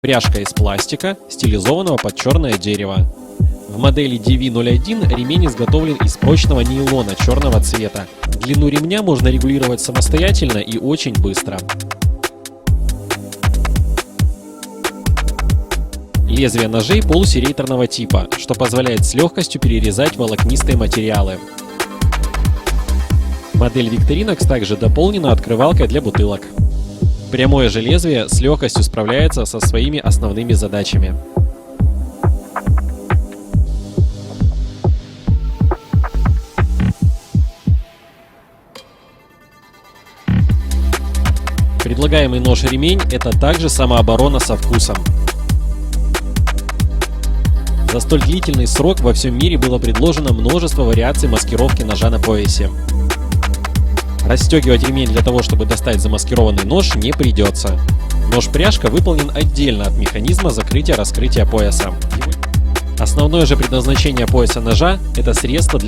Пряжка из пластика, стилизованного под черное дерево. В модели DV01 ремень изготовлен из прочного нейлона черного цвета. Длину ремня можно регулировать самостоятельно и очень быстро. Лезвие ножей полусерейторного типа, что позволяет с легкостью перерезать волокнистые материалы. Модель Victorinox также дополнена открывалкой для бутылок. Прямое же лезвие с легкостью справляется со своими основными задачами. Предлагаемый нож-ремень – это также самооборона со вкусом. За столь длительный срок во всем мире было предложено множество вариаций маскировки ножа на поясе. Расстегивать ремень для того, чтобы достать замаскированный нож, не придется. Нож-пряжка выполнен отдельно от механизма закрытия-раскрытия пояса. Основное же предназначение пояса ножа – это средство для